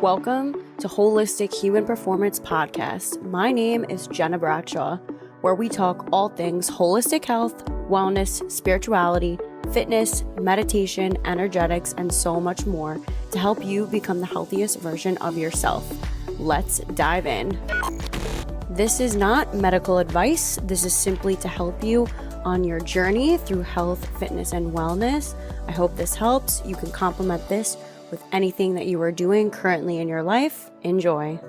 Welcome to Holistic Human Performance Podcast. My name is Gena Bradshaw, where we talk all things holistic health, wellness, spirituality, fitness, meditation, energetics, and so much more to help you become the healthiest version of yourself. Let's dive in. This is not medical advice. This is simply to help you on your journey through health, fitness, and wellness. I hope this helps. You can complement this with anything that you are doing currently in your life. Enjoy.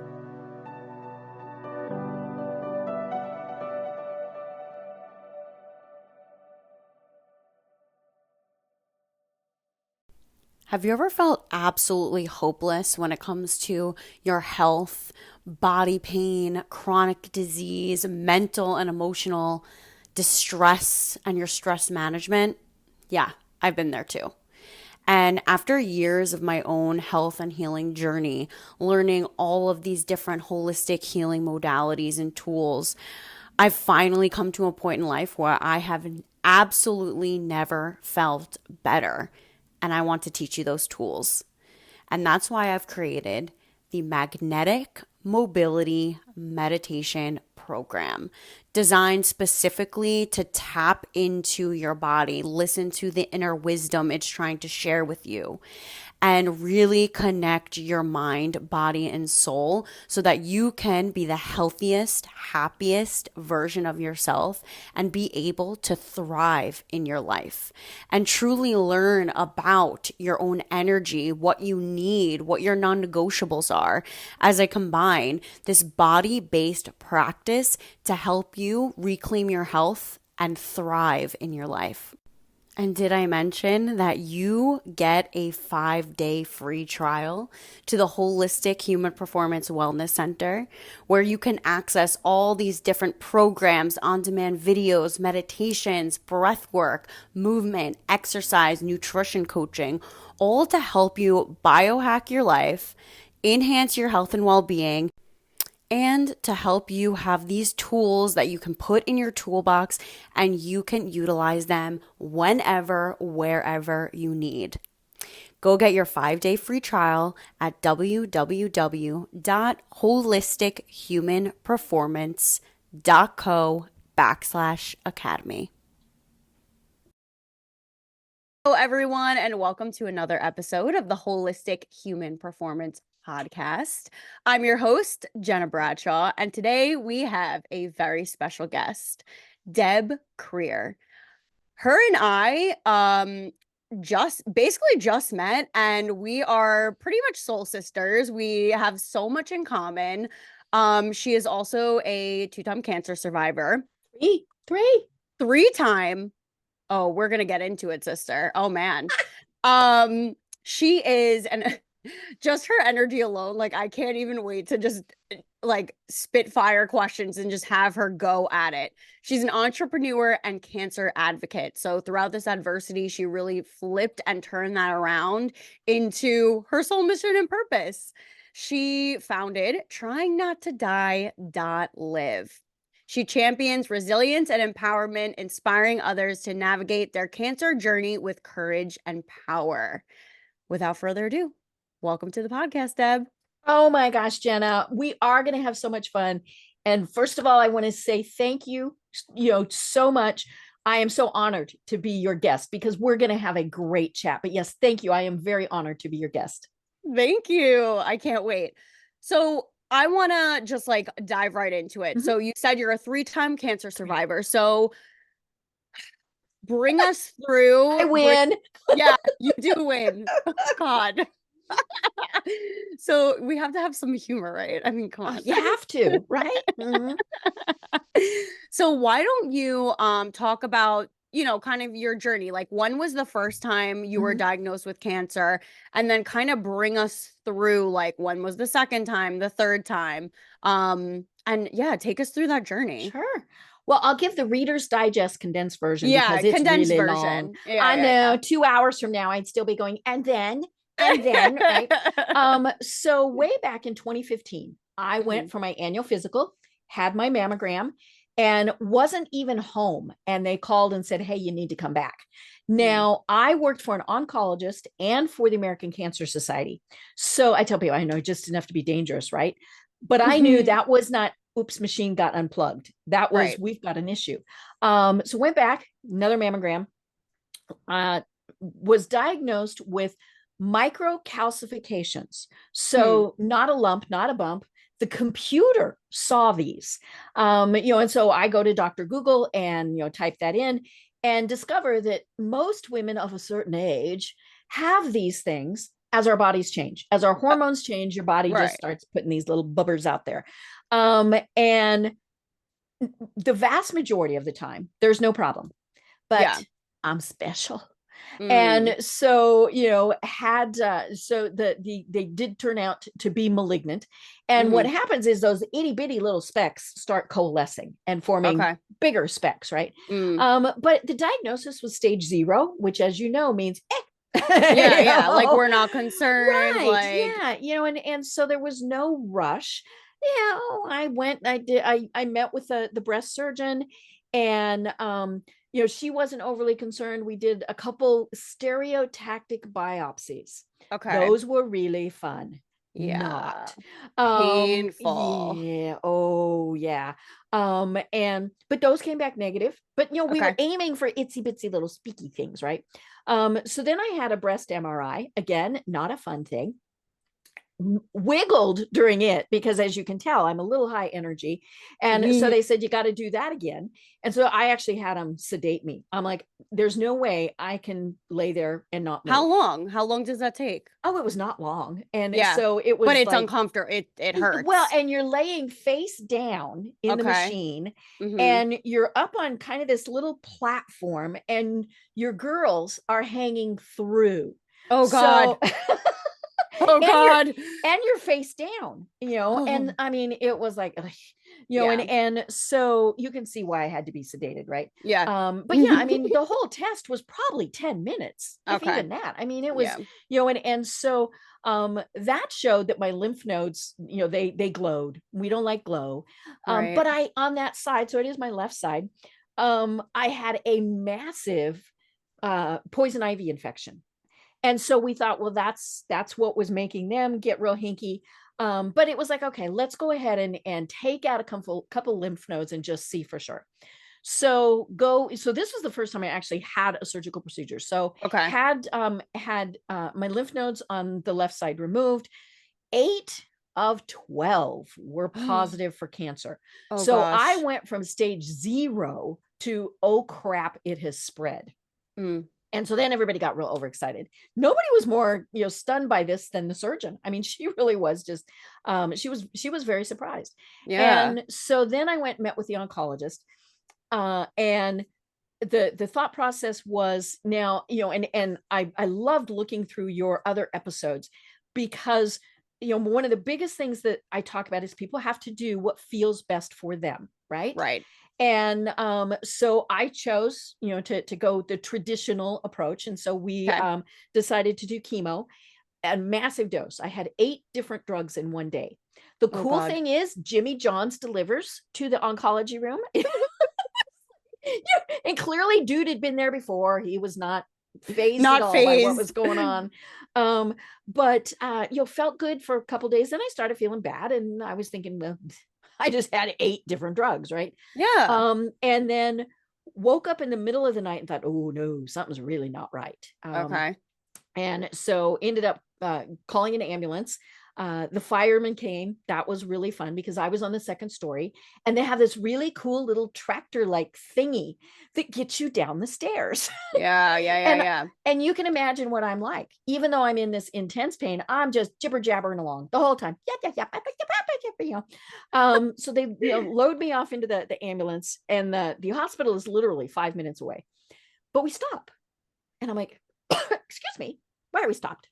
Have you ever felt absolutely hopeless when it comes to your health, body pain, chronic disease, mental and emotional distress, and your stress management? Yeah, I've been there too. And after years of my own health and healing journey, learning all of these different holistic healing modalities and tools, I've finally come to a point in life where I have absolutely never felt better. And I want to teach you those tools. And that's why I've created the Magnetic Mobility Meditation Program, designed specifically to tap into your body, listen to the inner wisdom it's trying to share with you, and really connect your mind, body, and soul so that you can be the healthiest, happiest version of yourself and be able to thrive in your life and truly learn about your own energy, what you need, what your non-negotiables are, as I combine this body-based practice to help you reclaim your health and thrive in your life. And did I mention that you get a 5-day free trial to the Holistic Human Performance Wellness Center, where you can access all these different programs, on-demand videos, meditations, breath work, movement, exercise, nutrition coaching, all to help you biohack your life, enhance your health and well-being, and to help you have these tools that you can put in your toolbox and you can utilize them whenever, wherever you need. Go get your 5-day free trial at www.holistichumanperformance.co/academy. Hello, everyone, and welcome to another episode of the Holistic Human Performance Podcast. I'm your host, Gena Bradshaw, and today we have a very special guest, Deb Krier. Her and I just met, and we are pretty much soul sisters. We have so much in common. She is also a 2-time cancer survivor. Three-time. Oh, we're going to get into it, sister. Oh, man. She is, and just her energy alone, like, I can't even wait to just, like, spit fire questions and just have her go at it. She's an entrepreneur and cancer advocate. So throughout this adversity, she really flipped and turned that around into her soul mission and purpose. She founded tryingnottodie.live. She champions resilience and empowerment, inspiring others to navigate their cancer journey with courage and power. Without further ado, welcome to the podcast, Deb. Oh my gosh, Gena, we are going to have so much fun. And first of all, I want to say thank you, so much. I am so honored to be your guest because we're going to have a great chat. But yes, thank you. I am very honored to be your guest. Thank you. I can't wait. So I want to just dive right into it. So you said you're a 3-time cancer survivor. So bring us through. I win. Yeah, you do win. Oh, God. So we have to have some humor, right? I mean, come on. You have to, right? Mm-hmm. So why don't you talk about, kind of your journey? Like, when was the first time you were diagnosed with cancer? And then kind of bring us through, like, when was the second time, the third time? And yeah, take us through that journey. Sure. Well, I'll give the Reader's Digest condensed version because it's condensed really version. long. Yeah, I know. 2 hours from now, I'd still be going, and then, right? So way back in 2015, I went for my annual physical, had my mammogram, and wasn't even home. And they called and said, hey, you need to come back. Now, I worked for an oncologist and for the American Cancer Society. So I tell people, I know just enough to be dangerous, right? But I knew that was not, oops, machine got unplugged. That was, Right. we've got an issue. So went back, another mammogram, was diagnosed with microcalcifications. So not a lump, not a bump. The computer saw these, and so I go to Dr. Google and, type that in and discover that most women of a certain age have these things as our bodies change. As our hormones change, your body just starts putting these little bubbers out there. And the vast majority of the time, there's no problem. But I'm special. And so, they did turn out to be malignant. And what happens is those itty bitty little specks start coalescing and forming bigger specks, right? But the diagnosis was stage 0, which, as you know, means like we're not concerned, right? And so there was no rush. I went, I met with the breast surgeon, and she wasn't overly concerned. We did a couple stereotactic biopsies. Those were really fun. Not painful. Yeah. Oh yeah. But those came back negative. But we were aiming for itsy bitsy little speaky things, right? So then I had a breast MRI. Again, not a fun thing. Wiggled during it because, as you can tell, I'm a little high energy, and so they said you got to do that again. And so I actually had them sedate me. I'm like, there's no way I can lay there and not move. How long does that take? Oh, it was not long. And so it was, but it's uncomfortable. It hurts. Well, and you're laying face down in the machine, and you're up on kind of this little platform, and your girls are hanging through. Oh God. Oh God. And you're face down, and I mean, it was like, and so you can see why I had to be sedated, right? But I mean, the whole test was probably 10 minutes, if even that. I mean, it was, and so that showed that my lymph nodes, they glowed. We don't like glow. But on that side, so it is my left side, I had a massive poison ivy infection. And so we thought, well, that's what was making them get real hinky. But it was like, okay, let's go ahead and take out a couple lymph nodes and just see for sure. So this was the first time I actually had a surgical procedure. So had my lymph nodes on the left side removed. 8 of 12 were positive for cancer. So gosh. I went from stage 0 to, oh crap, it has spread. And so then everybody got real overexcited. Nobody was more, stunned by this than the surgeon. I mean, she really was just, she was very surprised. And so then I went and met with the oncologist, and the thought process was now, and I loved looking through your other episodes, because, one of the biggest things that I talk about is people have to do what feels best for them. Right. Right. And so I chose, to go the traditional approach. And so we decided to do chemo, a massive dose. I had 8 different drugs in one day. The cool thing is Jimmy Johns delivers to the oncology room. And clearly dude had been there before. He was not phased at all by what was going on. But felt good for a couple of days. Then I started feeling bad, and I was thinking, well, I just had 8 different drugs, right? And then woke up in the middle of the night and thought, oh no, something's really not right. And so ended up calling an ambulance. The fireman came. That was really fun because I was on the 2nd story, and they have this really cool little tractor like thingy that gets you down the stairs. And you can imagine what I'm like. Even though I'm in this intense pain, I'm just jibber jabbering along the whole time. So they load me off into the ambulance, and the hospital is literally 5 minutes away. But we stop, and I'm like, excuse me, why are we stopped?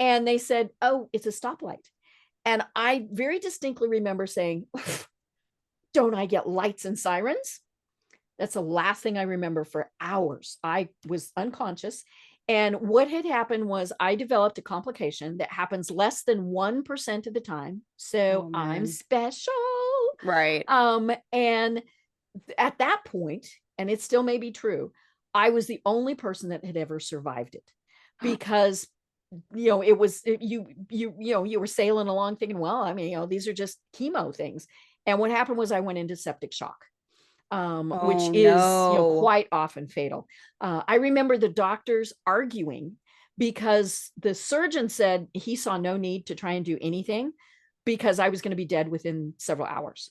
And they said, oh, it's a stoplight. And I very distinctly remember saying, don't I get lights and sirens? That's the last thing I remember for hours. I was unconscious. And what had happened was I developed a complication that happens less than 1% of the time. So I'm special. Right. And at that point, and it still may be true, I was the only person that had ever survived it, because it was you were sailing along thinking, well, I mean, these are just chemo things. And what happened was I went into septic shock, which Oh is no. quite often fatal. I remember the doctors arguing because the surgeon said he saw no need to try and do anything because I was going to be dead within several hours.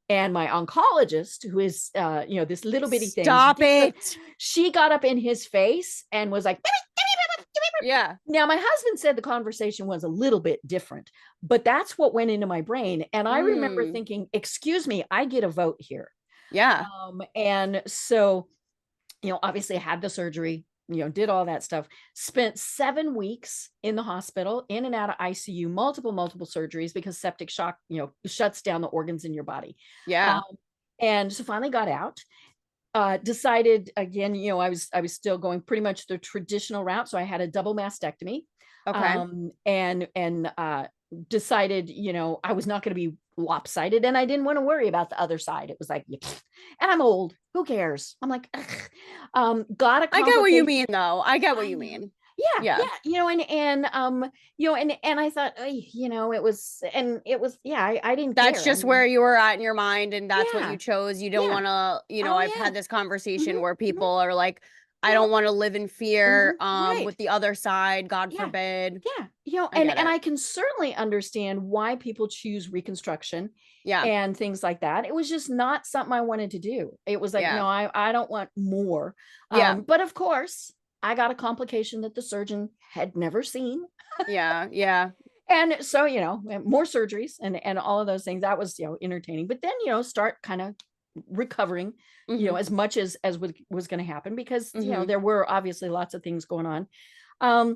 And my oncologist, who is this little bitty thing, Stop it. she got up in his face and was like, Yeah. now, my husband said the conversation was a little bit different, but that's what went into my brain. And I remember thinking, excuse me, I get a vote here. Yeah. And so, obviously I had the surgery, did all that stuff, spent 7 weeks in the hospital, in and out of ICU, multiple surgeries, because septic shock, shuts down the organs in your body. Yeah. And so finally got out. Decided again, I was still going pretty much the traditional route. So I had a double mastectomy. Okay. And decided, I was not going to be lopsided, and I didn't want to worry about the other side. It was like, and I'm old, who cares? I'm like, got a I get what you mean, though. I get what you mean. Yeah. And I thought, it was, I didn't care. That's just where you were at in your mind, and that's what you chose. You don't want to, I've had this conversation where people are like, I don't want to live in fear with the other side, God forbid. And I can certainly understand why people choose reconstruction and things like that. It was just not something I wanted to do. It was like, no, I don't want more. But of course, I got a complication that the surgeon had never seen. Yeah. And so, more surgeries and all of those things. That was, entertaining. But then, start kind of recovering, as much as was going to happen, because, there were obviously lots of things going on. I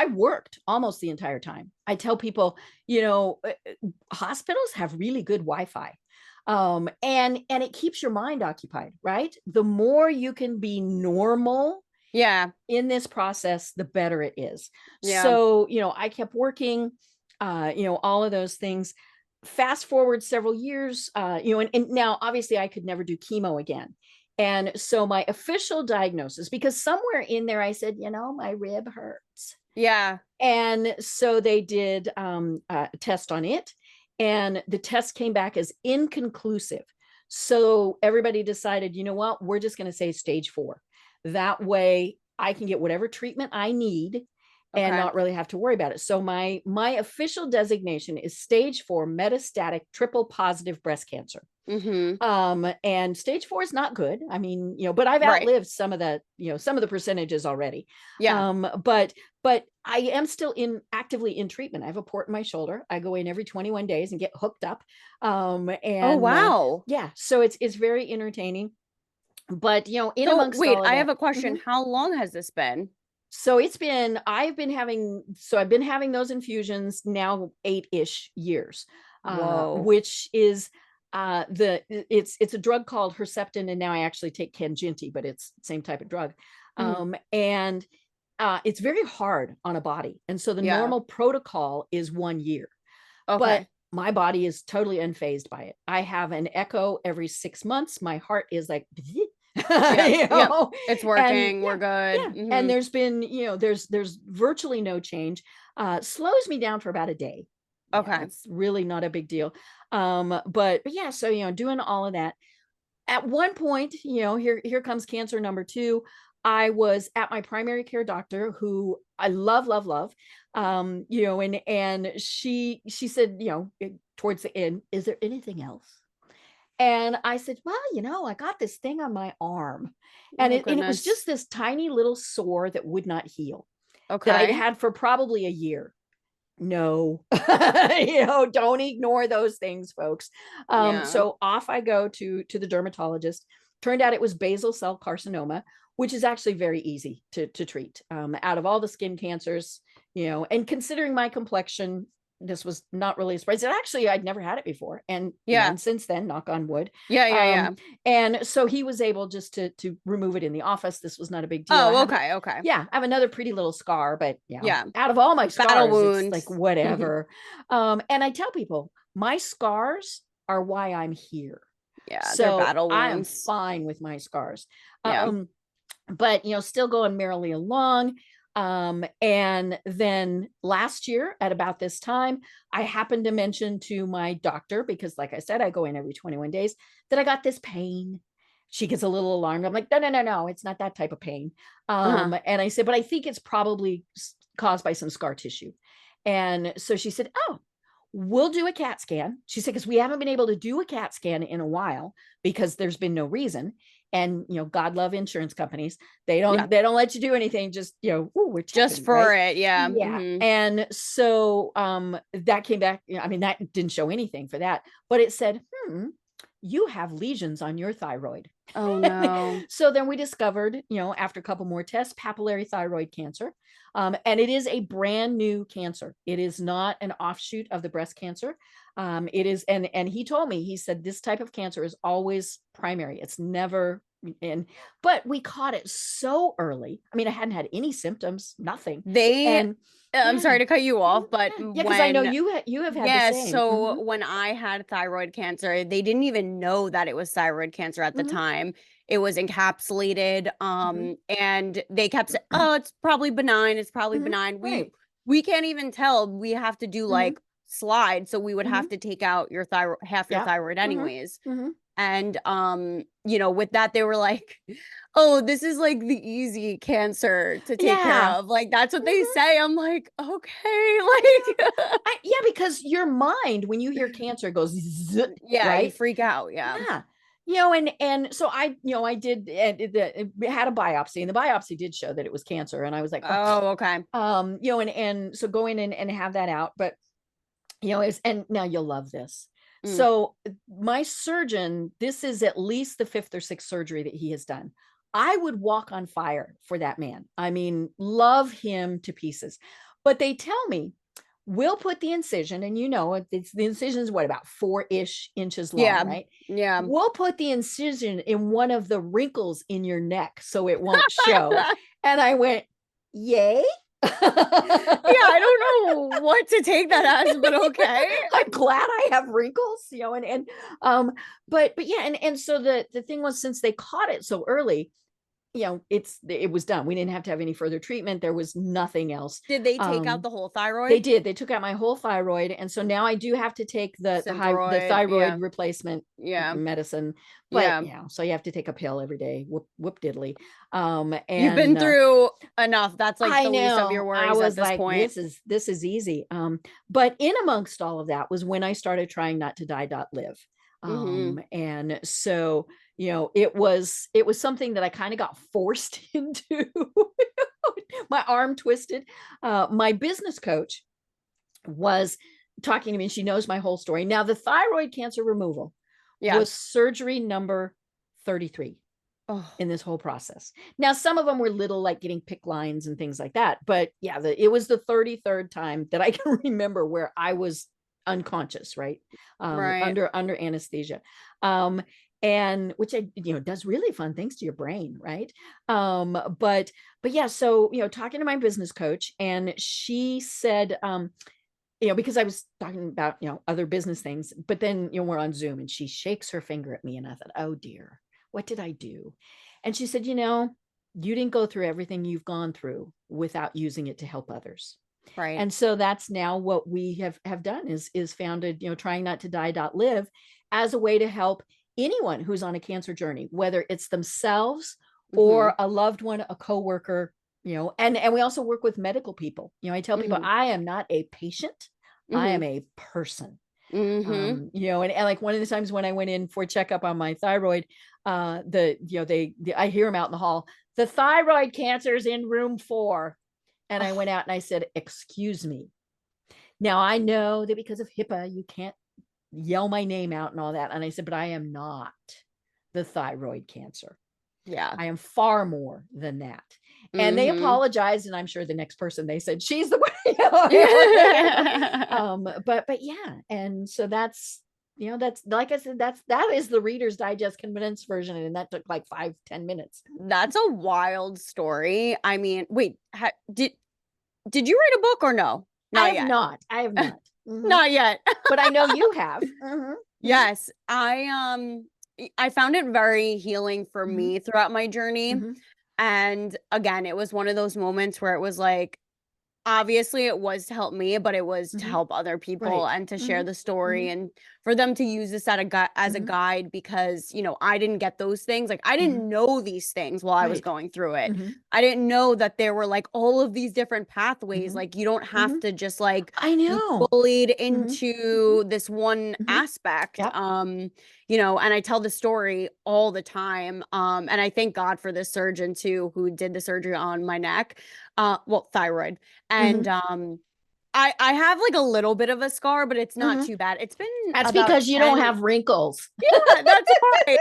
worked almost the entire time. I tell people, hospitals have really good Wi-Fi. And it keeps your mind occupied, right? The more you can be normal in this process, the better it is. So, I kept working, all of those things. Fast forward several years, and now obviously I could never do chemo again. And so my official diagnosis, because somewhere in there I said, my rib hurts. Yeah. And so they did a test on it, and the test came back as inconclusive. So everybody decided, what, we're just going to say stage 4. That way I can get whatever treatment I need and not really have to worry about it. So my official designation is stage 4 metastatic triple positive breast cancer. And stage 4 is not good. I mean, but I've outlived some of the percentages already. But I am still actively in treatment. I have a port in my shoulder. I go in every 21 days and get hooked up. And oh, wow. So it's very entertaining. But, amongst wait, all of I that, have a question. How long has this been? So I've been having those infusions now 8-ish years, which is it's a drug called Herceptin, and now I actually take Kanjinti, but it's the same type of drug. And it's very hard on a body. And so the normal protocol is 1 year. But my body is totally unfazed by it. I have an echo every 6 months. My heart is like, it's working. And, we're good. And there's been, there's virtually no change. Slows me down for about a day. It's really not a big deal. But yeah, so, doing all of that. At one point, here comes cancer number 2. I was at my primary care doctor, who I love, and she said, towards the end, is there anything else? And I said, well, I got this thing on my arm, and it was just this tiny little sore that would not heal. That I'd had for probably a year. No, don't ignore those things, folks. So off I go to the dermatologist. Turned out it was basal cell carcinoma, which is actually very easy to treat. Out of all the skin cancers, and considering my complexion, this was not really a surprise. And actually, I'd never had it before. And and since then, knock on wood. And so he was able just to remove it in the office. This was not a big deal. Okay. Yeah. I have another pretty little scar, but out of all my scars, battle wounds, it's like whatever. And I tell people, my scars are why I'm here. Yeah, they're So battle I am wounds. fine with my scars. Yeah. But still going merrily along. And then last year at about this time, I happened to mention to my doctor, because like I said, I go in every 21 days, that I got this pain. She gets a little alarmed. I'm like, no, it's not that type of pain. Uh-huh. And I said, but I think it's probably caused by some scar tissue. And so she said, oh, we'll do a CAT scan. She said, because we haven't been able to do a CAT scan in a while because there's been no reason. And God love insurance companies. They Yeah. don't let you do anything. Just we're checking, Just for right? it. Yeah. Yeah. Mm-hmm. And so that came back. I mean, that didn't show anything for that, but it said, you have lesions on your thyroid. Oh no. So then we discovered, after a couple more tests, papillary thyroid cancer. And it is a brand new cancer. It is not an offshoot of the breast cancer. It is, and he told me, he said, this type of cancer is always primary. It's never but we caught it so early. I mean, I hadn't had any symptoms, nothing. And I'm sorry to cut you off, but yeah, because I know you have had the same. so when I had thyroid cancer, they didn't even know that it was thyroid cancer at the time. It was encapsulated, and they kept saying, "Oh, it's probably benign. It's probably benign." Right. We can't even tell. We have to do like slides, so we would have to take out your thyroid, half your thyroid, anyways. And with that, they were like, oh, this is like the easy cancer to take care of. Like, that's what they say. I'm like, okay, like yeah, because your mind, when you hear cancer, goes zzz, yeah, right? you freak out. Yeah. And so I did had a biopsy, and the biopsy did show that it was cancer, and I was like, oh, okay. And so go in and have that out, but and now you'll love this. Mm. So my surgeon, this is at least the 5th or 6th surgery that he has done. I would walk on fire for that man. I mean, love him to pieces. But they tell me, we'll put the incision, and the incision is what, about 4-ish inches long, right? Yeah. We'll put the incision in one of the wrinkles in your neck so it won't show. And I went, yay. Yeah, I don't know what to take that as, but okay. I'm glad I have wrinkles, but yeah, and so the thing was, since they caught it so early, it was done. We didn't have to have any further treatment. There was nothing else. Did they take out the whole thyroid? They did. They took out my whole thyroid, and so now I do have to take the thyroid replacement medicine. But so you have to take a pill every day. Whoop diddly. And you've been through enough. That's like the least of your worries. I was at this point. This is easy. But in amongst all of that was when I started trying not to die.live. And so it was something that I kind of got forced into. My arm twisted. My business coach was talking to me, and she knows my whole story. Now, the thyroid cancer removal was surgery number 33 in this whole process. Now, some of them were little, like getting PICC lines and things like that. But yeah, it was the 33rd time that I can remember where I was unconscious, right? Under anesthesia. And which does really fun things to your brain, right? But yeah, so talking to my business coach, and she said, because I was talking about other business things, but then we're on Zoom, and she shakes her finger at me, and I thought, oh dear, what did I do? And she said, you didn't go through everything you've gone through without using it to help others. Right. And so that's now what we have done is founded, trying not to die.live as a way to help anyone who's on a cancer journey, whether it's themselves or a loved one, a coworker, and we also work with medical people. I tell people, I am not a patient. I am a person. And like one of the times when I went in for a checkup on my thyroid, I hear them out in the hall, the thyroid cancer is in room 4. And I went out and I said, excuse me. Now I know that because of HIPAA, you can't yell my name out and all that. And I said, but I am not the thyroid cancer. Yeah. I am far more than that. And they apologized. And I'm sure the next person, they said, she's the one. But yeah. And so that's, that's, like I said, that is the Reader's Digest condensed version. And that took like 5-10 minutes. That's a wild story. I mean, wait, did you write a book or no? I have not. Not yet. But I know you have. Yes. I I found it very healing for Mhm. me throughout my journey. Mhm. And again, it was one of those moments where it was like, obviously it was to help me, but it was to Mhm. help other people Right. and to share Mhm. the story Mhm. and for them to use this as a Mhm. guide because, I didn't get those things. Like I Mhm. didn't know these things while I was Right. going through it. Mhm. I didn't know that there were like all of these different pathways. Mhm. Like you don't have Mhm. to just like I be know. bullied Mhm. Mhm. into this one Mhm. aspect. Yep. And I tell the story all the time. And I thank God for this surgeon too, who did the surgery on my neck. Well, thyroid. And Mhm. I have like a little bit of a scar, but it's not Mhm. too bad. It's been That's about because you don't 10. have wrinkles. Yeah, that's why.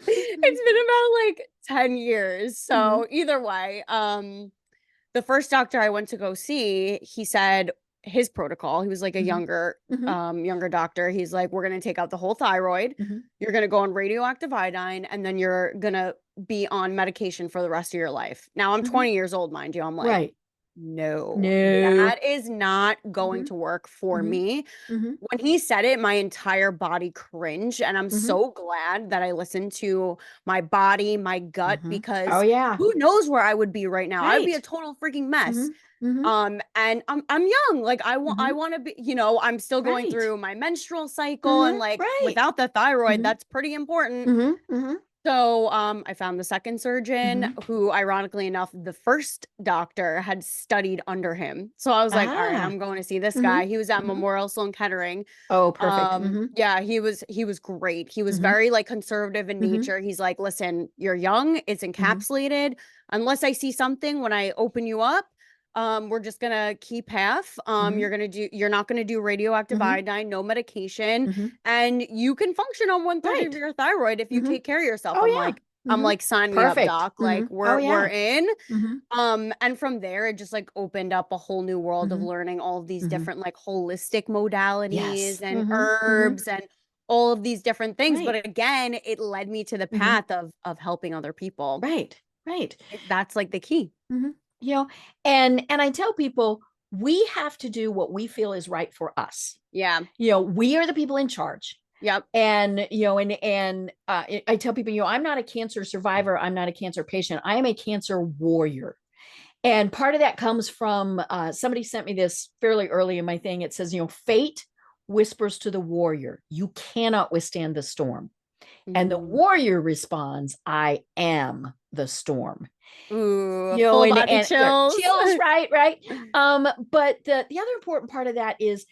It's been about like 10 years. Mhm. So either way, the first doctor I went to go see, he said his protocol, he was like a Mhm. Mhm. younger doctor. He's like, we're gonna take out the whole thyroid, Mhm. you're gonna go on radioactive iodine, and then you're gonna be on medication for the rest of your life. Now I'm Mhm. 20 years old, mind you. I'm like, Right. no, No. that is not going Mhm. to work for Mhm. me. Mhm. When he said it, my entire body cringed. And I'm Mhm. so glad that I listened to my body, my gut, Mhm. Oh because yeah. who knows where I would be right now? I would be a Right. total freaking mess. Mhm. Mhm. And I'm young. Like I Mhm. want to be, I'm still going Right. through my menstrual cycle and Mhm. like Right. without the thyroid, Mhm. that's pretty important. Mhm. Mhm. So, I found the second surgeon Mhm. who, ironically enough, the first doctor had studied under him. So I was like, all right, Ah. I'm going to see this guy. Mhm. He was at Mhm. Memorial Sloan Kettering. Oh, perfect. Mhm. Yeah, he was great. He was Mhm. very like conservative in Mhm. nature. He's like, listen, you're young, it's Mhm. encapsulated. Unless I see something when I open you up, we're just gonna keep half. Mhm. You're not gonna do radioactive Mhm. iodine, no medication, Mhm. and you can function on one third of Right. your thyroid if you Mhm. take care of yourself. Oh yeah. I'm Mhm. like, sign me up, Perfect. doc. Like Mhm. Oh we're yeah. in. Mhm. And from there, it just like opened up a whole new world of Mhm. learning all of these Mhm. different like holistic modalities Yes. and Mhm. Mhm. herbs and all of these different things. Right. But again, it led me to the Mhm. path of helping other people. Right. Right. That's like the key. Mhm. You know, and I tell people we have to do what we feel is right for us. Yeah. We are the people in charge. Yep. And I tell people, I'm not a cancer survivor, I'm not a cancer patient, I am a cancer warrior. And part of that comes from somebody sent me this fairly early in my thing. It says, fate whispers to the warrior, you cannot withstand the storm. And the Mm. warrior responds, I am the storm. Ooh, you know full and body and yeah, chills. chills, right. But the other important part of that is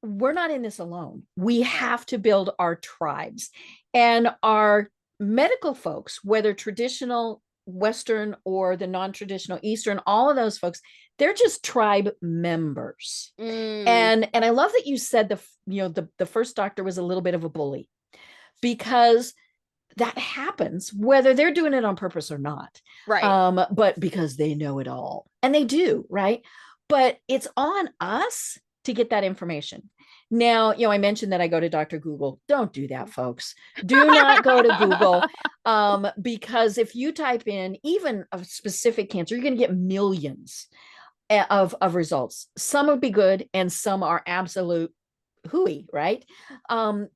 we're not in this alone. We Right. have to build our tribes, and our medical folks, whether traditional Western or the non-traditional Eastern, all of those folks, they're just tribe members. Mm. And I love that you said the first doctor was a little bit of a bully, because that happens whether they're doing it on purpose or not. Right. But because they know it all, and they do, right? But it's on us to get that information. Now, I mentioned that I go to Dr. Google. Don't do that, folks. Do not go to Google, because if you type in even a specific cancer, you're going to get millions of results. Some would be good and some are absolute hooey, right?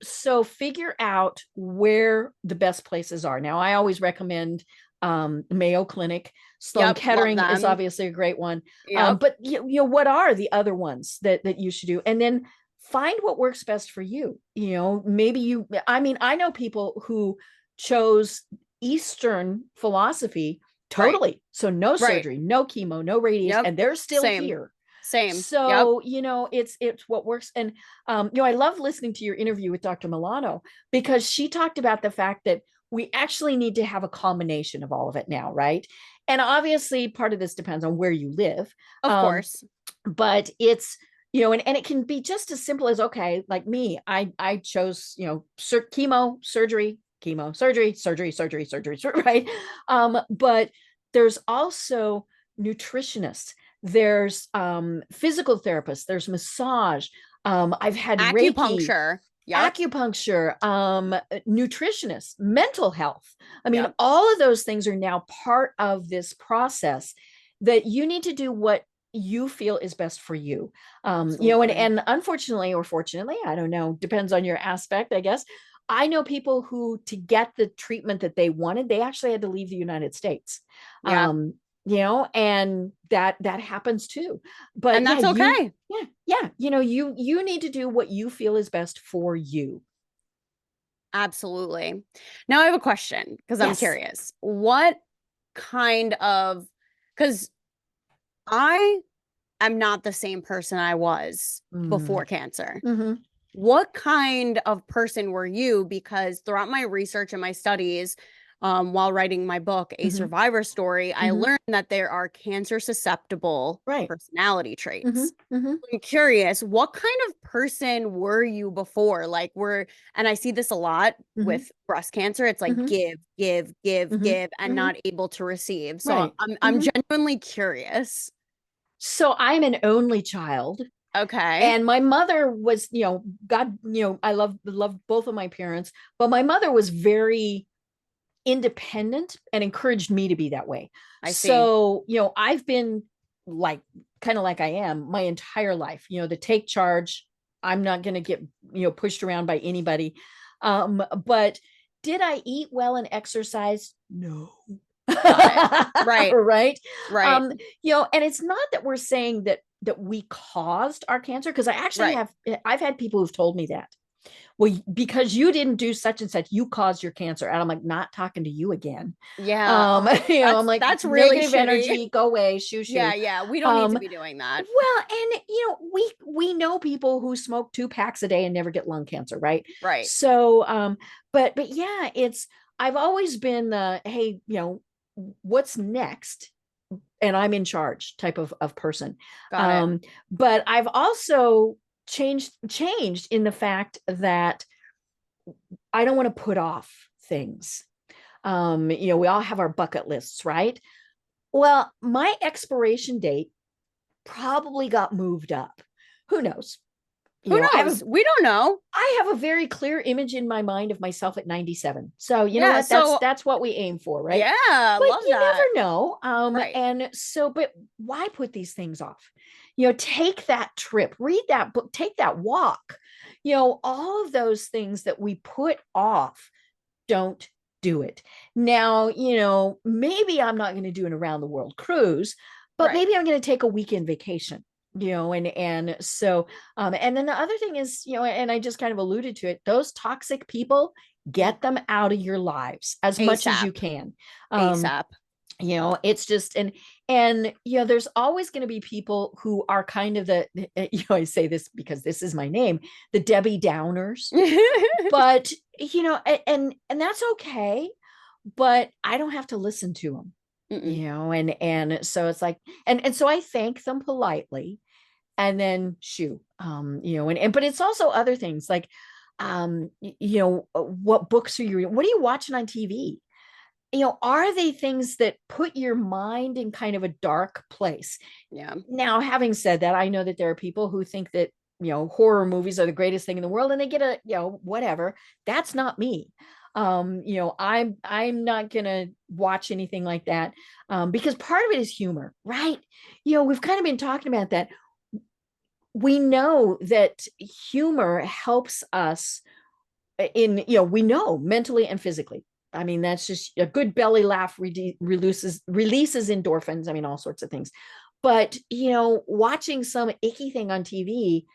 So figure out where the best places are. Now, I always recommend Mayo Clinic. Sloan Yep. Love Kettering is them. obviously a great one. Yep. But what are the other ones that you should do? And then find what works best for you. Maybe I know people who chose Eastern philosophy Right. totally. So no Right. surgery, no chemo, no radiation, Yep. and they're still Same. here. Same. Yep. So, it's what works. And I love listening to your interview with Dr. Milano, because she talked about the fact that we actually need to have a combination of all of it now, right? And obviously part of this depends on where you live. Of Um, course. but it's and it can be just as simple as, okay, like me, I chose chemo, surgery, chemo, surgery, surgery, surgery, surgery, right? But there's also nutritionists, there's physical therapists, there's massage, I've had Reiki, Acupuncture. Yep. acupuncture, nutritionists, mental health. I mean, Yep. all of those things are now part of this process, that you need to do what you feel is best for you. And Absolutely. and unfortunately or fortunately, I don't know, depends on your aspect, I guess. I know people who, to get the treatment that they wanted, they actually had to leave the United States. Yeah. And that happens too. But And that's okay. you need to do what you feel is best for you. Absolutely. Now I have a question because I'm Yes. curious. What kind of, because I am not the same person I was Mm. before cancer. Mhm. What kind of person were you? Because throughout my research and my studies, while writing my book, A Mhm. Survivor Story, I Mhm. learned that there are cancer susceptible Right. personality Mhm. traits. Mhm. I'm curious, what kind of person were you before? And I see this a lot Mhm. with breast cancer. It's like Mhm. give, give, give, Mhm. give, and Mhm. not able to receive. So Right. I'm Mhm. genuinely curious. So I'm an only child. Okay. And my mother was, God, I love both of my parents, but my mother was very independent and encouraged me to be that way. I see. So, I've been like kind of like I am my entire life, to take charge. I'm not going to get, pushed around by anybody. But did I eat well and exercise? No. Got it. Right. Right. Right. And it's not that we're saying that we caused our cancer, because Right. I've had people who've told me that, well, because you didn't do such and such, you caused your cancer. And I'm like, not talking to you again. Yeah. Oh, I'm like, that's really negative shitty. energy, go away, shoo Yeah, shoo. yeah. We don't need to Um, be doing that. well, and we know people who smoke 2 packs a day and never get lung cancer, right? Right. So, but yeah, I've always been the, hey, what's next? And I'm in charge type of person. Got it. Um, but I've also changed in the fact that I don't want to put off things. We all have our bucket lists, right? Well, my expiration date probably got moved up. Who knows? Who I have a knows? We don't know. I have a very clear image in my mind of myself at 97. So you know Yeah. what? So, That's what we aim for, right? yeah, But love you that. never know. Right. And so, but why put these things off? Take that trip, read that book, take that walk. All of those things that we put off, don't do it. Now, maybe I'm not going to do an around the world cruise, but Right. maybe I'm going to take a weekend vacation. And so and then the other thing is, and I just kind of alluded to it, those toxic people, Mm. get them out of your lives as much as you ASAP. can. ASAP. It's just, and there's always going to be people who are kind of the, I say this because this is my name, the Debbie Downers. But and that's okay, but I don't have to listen to them. Mm-mm. And so it's like, and so I thank them politely, and then shoo. And but it's also other things like, what books are you reading? What are you watching on TV? Are they things that put your mind in kind of a dark place? Yeah. Now, having said that, I know that there are people who think that, horror movies are the greatest thing in the world, and they get a, whatever. That's not me. I'm not gonna watch anything like that, because part of it is humor, right? We've kind of been talking about that. We know that humor helps us in, we know, mentally and physically. I mean, that's just a good belly laugh releases endorphins. I mean, all sorts of things. But watching some icky thing on TV,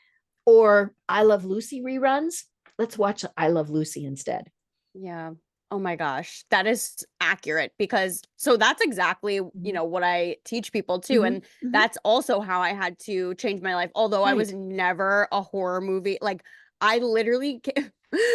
or I Love Lucy reruns, let's watch I Love Lucy instead. Yeah. Oh my gosh. That is accurate because so that's exactly, Mhm. what I teach people too. Mhm. And Mhm. that's also how I had to change my life. Although I was Right. never a horror movie. Like I literally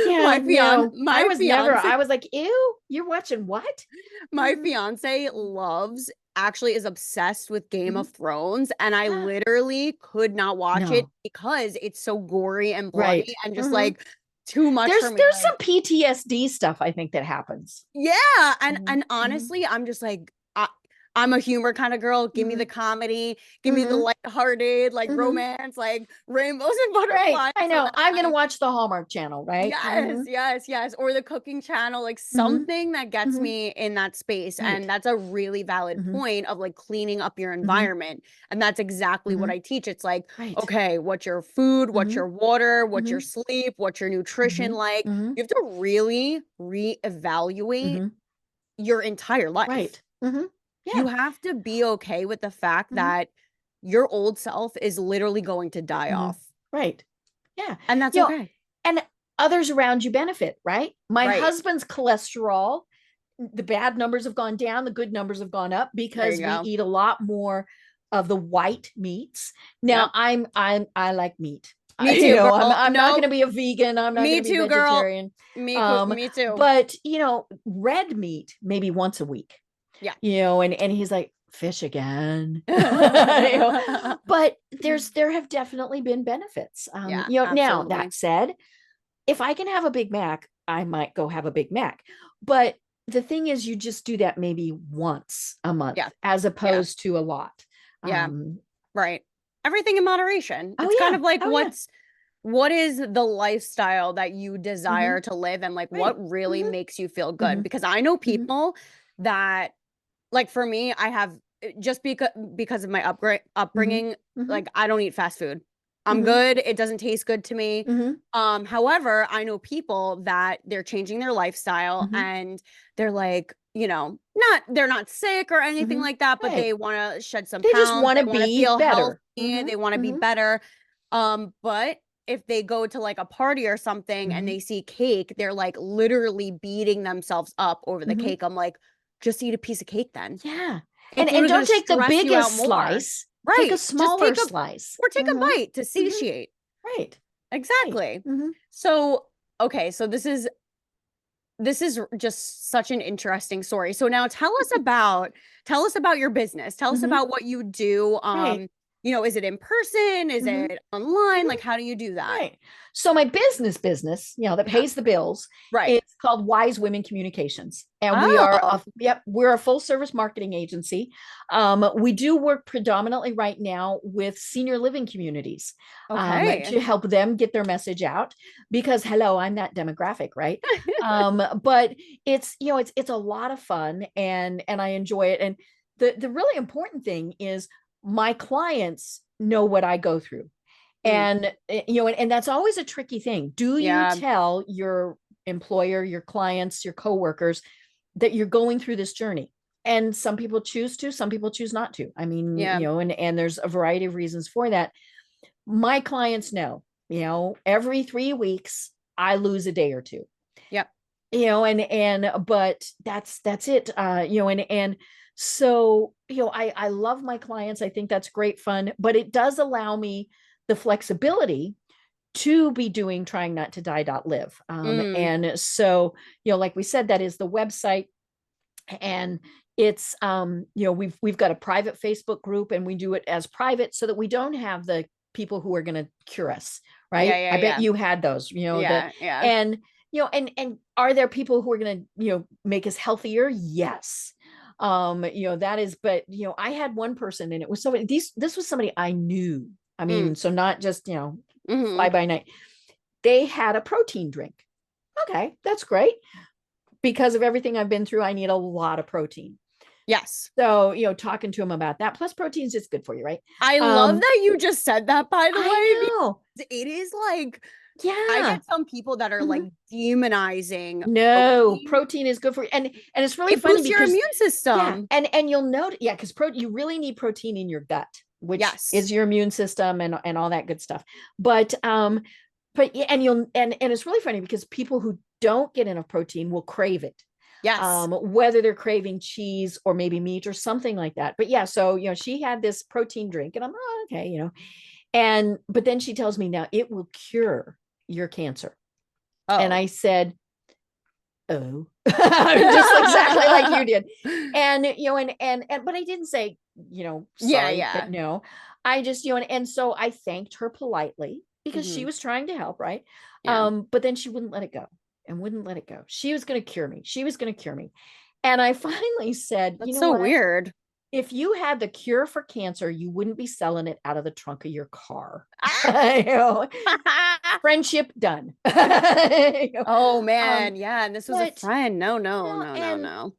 Yeah, my no, I my was never. fiance I was like, ew, you're watching what? my fiance loves actually is obsessed with Game Mhm. of Thrones and I literally could not watch it No, because it's so gory and bloody right. and just Mhm. like too much for me. There's Like some PTSD stuff I think that happens. yeah, and Mhm. and Mhm. honestly, I'm just like I'm a humor kind of girl. Give me the comedy, give me the lighthearted, like romance, like rainbows and Right. butterflies. I So know. that's I'm going to watch the Hallmark Channel, right? yes, yes, yes. Or the cooking channel, like something that gets me in that space. Right. And that's a really valid point of like cleaning up your environment. And that's exactly what I teach. It's like, Right. okay, what's your food? What's your water? What's your Mhm. sleep? What's your nutrition like? You have to really reevaluate your entire life. Right. You Yeah. have to be okay with the fact that your old self is literally going to die off. Right. Yeah. And that's You know, okay. and others around you benefit, right? My Right. husband's cholesterol, the bad numbers have gone down, the good numbers have gone up There because you we go. eat a lot more of the white meats. Now, Yep. I like meat. Me You too, know, girl. I'm not going to Nope. be a vegan. I'm not going Me to be too, girl. vegetarian. Me too. But you know, red meat maybe once a week. Yeah. You know, and he's like, fish again. You know, but there have definitely been benefits. Yeah, You know, now absolutely. that said, if I can have a Big Mac, I might go have a Big Mac. But the thing is, you just do that maybe once a month Yeah. as opposed to a lot. Yeah. Right. Everything in moderation. Oh It's kind yeah. of like Oh yeah. what is the lifestyle that you Mm-hmm. desire to live and like Right. what really Mm-hmm. makes you feel good? Mm-hmm. Because I know Mm-hmm. people that like for me, I have just because of my upbringing, Mm-hmm. like I don't eat fast food. I'm Mm-hmm. good. It doesn't taste good to me. Mm-hmm. However, I know people that they're changing their lifestyle Mm-hmm. and they're like, you know, they're not sick or anything Mm-hmm. like that, but Right. they want to shed some They just pounds. want They to want to be feel healthy. better. Mm-hmm. They want to be Mm-hmm. better. But if they go to like a party or something and Mm-hmm. they see cake, they're like literally beating themselves up over the Mm-hmm. cake. I'm like, just eat a piece of cake then. Yeah. It's And literally going don't to take the stress you out biggest more. slice. Take a Right. Just smaller slice. take a bite to Mm-hmm. satiate. Right. Right. Exactly. So, okay, so this is just such an interesting story. So now tell us about your business. Tell us Mm-hmm. about what you do. Right. You know, is it in person? Is Mm-hmm. it online? Mm-hmm. Like how do you do that? Right. So my business, you know, that Yeah. pays the bills, Right. it's called Wise Women Communications. And Oh, we're a full service marketing agency. We do work predominantly right now with senior living communities okay. to help them get their message out because hello, I'm that demographic, right? But it's, you know, it's a lot of fun and I enjoy it. And the really important thing is my clients know what I go through. Mm, And you know, and that's always a tricky thing. Do you yeah. tell your employer, your clients, your coworkers that you're going through this journey? And some people choose to, some people choose not to. I mean, Yeah. you know, and there's a variety of reasons for that. My clients know, you know, every 3 weeks I lose a day or two. Yep. You know, but that's it. You know, and so, you know, I love my clients. I think that's great fun, but it does allow me the flexibility to be doing trying not to die.live. Mm, And so, you know, like we said, that is the website. And it's you know, we've got a private Facebook group and we do it as private so that we don't have the people who are going to cure us, yeah, right? yeah, I bet yeah. you had those, you know, Yeah, yeah. and you know, and are there people who are going to, you know, make us healthier? Yes. You know, that is, but you know, I had one person and it was somebody, this was somebody I knew. I Mm, mean, so not just, you know, mm-hmm. fly by night. They had a protein drink. Okay, that's great. Because of everything I've been through, I need a lot of protein. Yes. So, you know, talking to them about that. Plus, protein is just good for you, right? I love that you just said that, by the way, I know. because it is like I Yeah. get some people that are like Mhm. demonizing No, protein. protein is good for you. And it's really It funny boosts your because immune yeah, system. and you'll note, yeah, because you really need protein in your gut, which Yes. is your immune system and all that good stuff. But yeah, and and it's really funny because people who don't get enough protein will crave it. Yes. Whether they're craving cheese or maybe meat or something like that. But yeah, so you know, she had this protein drink, and I'm okay, you know, and but then she tells me now it will cure your cancer, and Oh. I said, oh, just exactly like you did, and you know, and but I didn't say, you know, Yeah, sorry, but yeah. no, I just, you know, and so I thanked her politely because she Hmm. was trying to help, right? Yeah. But then she wouldn't let it go and wouldn't let it go. She was going to cure me. She was going to cure me. And I finally said, you That's know so what? weird. if you had the cure for cancer, you wouldn't be selling it out of the trunk of your car. Ah! You know, friendship done. You know, Oh um, man, yeah, and this was a but friend. No, you no, know, no, no, and no.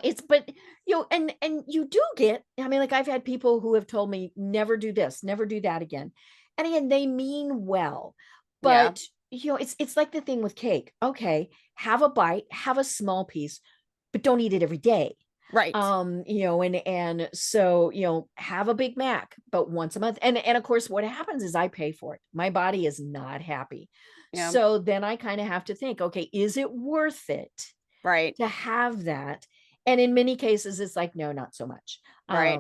it's but and you do get, I mean, like I've had people who have told me never do this, never do that again. And again, they mean well, Yeah, but it's like the thing with cake. Okay, have a bite, have a small piece, but don't eat it every day. right. And so, have a Big Mac, but once a month. And of course, what happens is I pay for it. My body is not happy. Yeah, So then I kind of have to think, okay, is it worth it right, to have that? And in many cases it's like, no, not so much. right.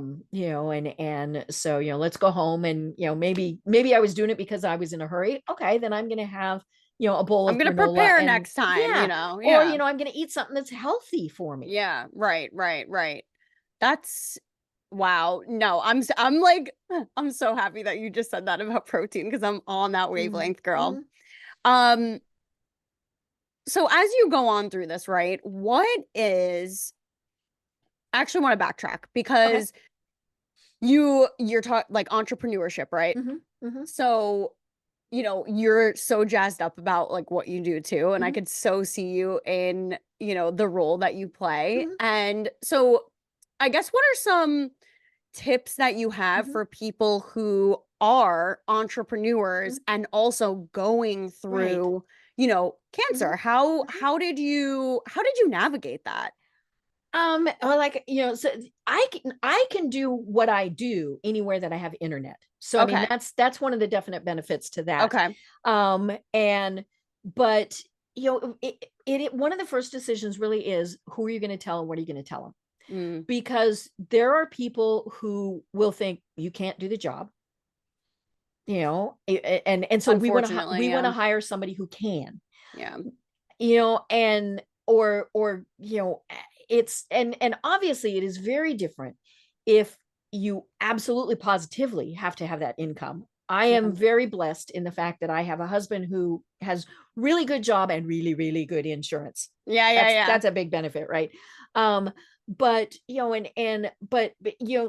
And so, let's go home. And maybe I was doing it because I was in a hurry. Okay, then I'm going to have a bowl I'm of gonna granola. prepare And next time, yeah, or yeah. I'm going to eat something that's healthy for me. Yeah, right, right, right. That's wow. No, I'm like I'm so happy that you just said that about protein because I'm on that Mhm, wavelength, girl. mhm, Um, so as you go on through this, right? What is I actually want to backtrack okay. because you're talking like entrepreneurship, right? Mhm, mhm, So, you're so jazzed up about like what you do too, and I mhm, could so see you in, the role that you play. mhm, And so I guess what are some tips that you have mhm, for people who are entrepreneurs mhm. and also going Right. through, Mhm, cancer? How mhm. how did you navigate that? Or like, so I can do what I do anywhere that I have internet. So I mean, Okay. that's one of the definite benefits to that. Okay. And but one of the first decisions really is, who are you going to tell and what are you going to tell them? Mm, Because there are people who will think you can't do the job, and so unfortunately, we want yeah. to hire somebody who can, Yeah. and or it's and obviously it is very different if you absolutely positively have to have that income. I Yeah. am very blessed in the fact that I have a husband who has really good job and really really good insurance. Yeah, yeah, That's yeah. a big benefit, right? But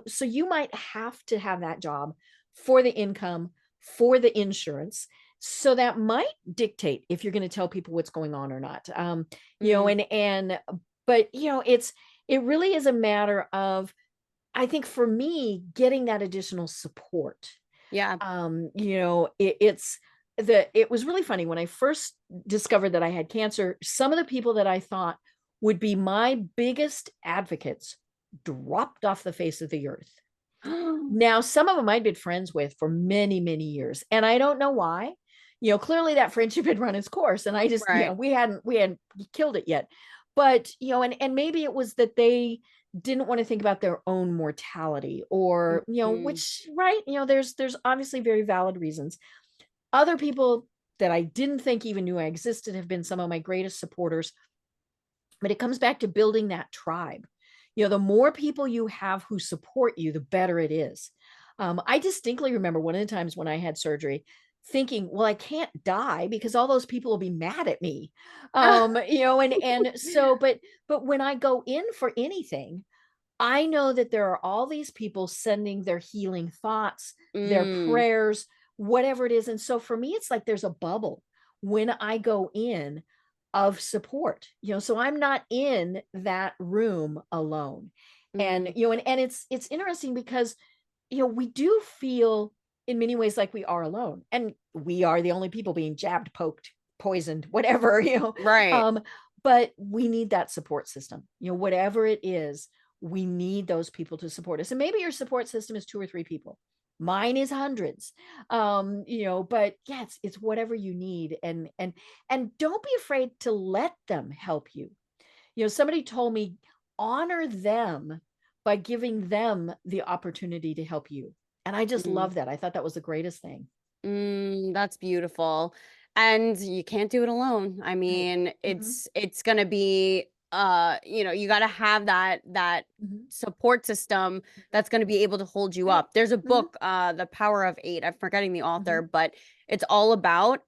so you might have to have that job for the income, for the insurance. So that might dictate if you're going to tell people what's going on or not. Mm, But it really is a matter of, I think for me, getting that additional support. yeah. It was really funny when I first discovered that I had cancer. Some of the people that I thought would be my biggest advocates dropped off the face of the earth. Now, some of them I'd been friends with for many, many years, and I don't know why. Clearly that friendship had run its course, and I just, Right. we hadn't killed it yet. But and maybe it was that they didn't want to think about their own mortality, or Mm, which, right, there's obviously very valid reasons. Other people that I didn't think even knew I existed have been some of my greatest supporters. But it comes back to building that tribe. The more people you have who support you, the better it is. I distinctly remember one of the times when I had surgery thinking, well, I can't die because all those people will be mad at me. And so, but when I go in for anything, I know that there are all these people sending their healing thoughts, their mm, prayers, whatever it is. And so for me, it's like there's a bubble when I go in of support, so I'm not in that room alone. And mm, it's interesting because we do feel in many ways like we are alone, and we are the only people being jabbed, poked, poisoned, whatever. right. um but we need that support system, whatever it is. We need those people to support us, and maybe your support system is 2 or 3 people. Mine is hundreds. But yeah, it's whatever you need. And don't be afraid to let them help you. Somebody told me, honor them by giving them the opportunity to help you. And I just Mm, love that. I thought that was the greatest thing. that's beautiful. And you can't do it alone. I Right. mean, Mm-hmm. it's gonna be you gotta have that Mm-hmm. support system that's gonna be able to hold you Right. up. There's a Mm-hmm. book, The Power of Eight. I'm forgetting the Mm-hmm. author, but it's all about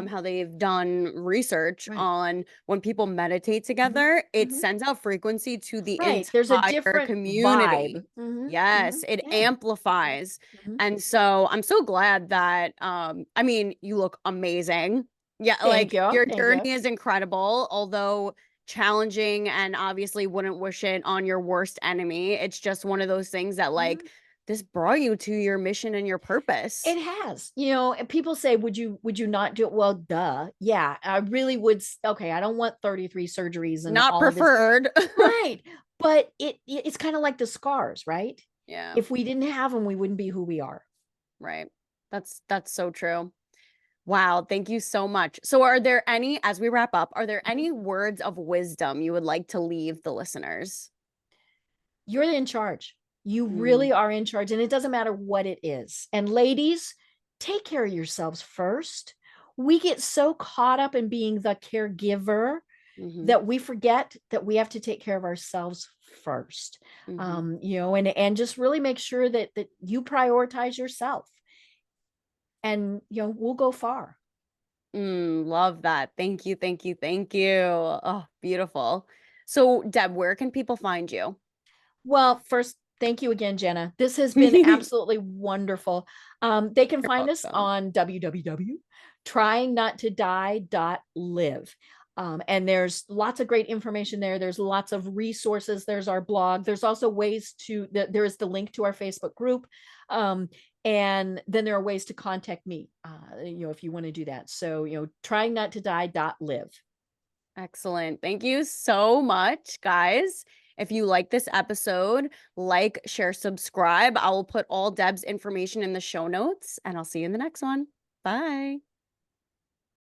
how they've done research Right. on when people meditate Mhm, together, it mhm. sends out frequency to the Right. There's a entire different vibe. community. Mhm, mhm. Yes, it Yeah. amplifies. Mhm. And so I'm so glad that I mean, you look amazing. Yeah, Thank like you. your Thank journey you. is incredible, although challenging, and obviously wouldn't wish it on your worst enemy. It's just one of those things that like Mhm. this brought you to your mission and your It purpose. has, and people say, would you not do it? Well, duh. Yeah, I really would. Okay, I don't want 33 surgeries and Not all of this. preferred. Right. But it's kind of like the scars, right? Yeah, If we didn't have them, we wouldn't be who we are. right. That's so true. Wow, thank you so much. So are there any, as we wrap up, are there Mhm. any words of wisdom you would like to leave the listeners? You're in charge. You Mm, really are in charge, and it doesn't matter what it is. And ladies, take care of yourselves first. We get so caught up in being the caregiver hmm that we forget that we have to take care of ourselves first. hmm And just really make sure that you prioritize yourself, and we'll go far. Love that. Thank you, thank you, thank you. Oh, beautiful. So, Deb, where can people find you? Well, first, thank you again, Gena. This has been You're absolutely wonderful. They can find us welcome. on www.tryingnottodie.live. And there's lots of great information there. There's lots of resources. There's our blog. There's also ways there is the link to our Facebook group. And then there are ways to contact me, if you want to do that. So, tryingnottodie.live. Excellent. Thank you so much, guys. If you like this episode, like, share, subscribe. I will put all Deb's information in the show notes, and I'll see you in the next one. Bye.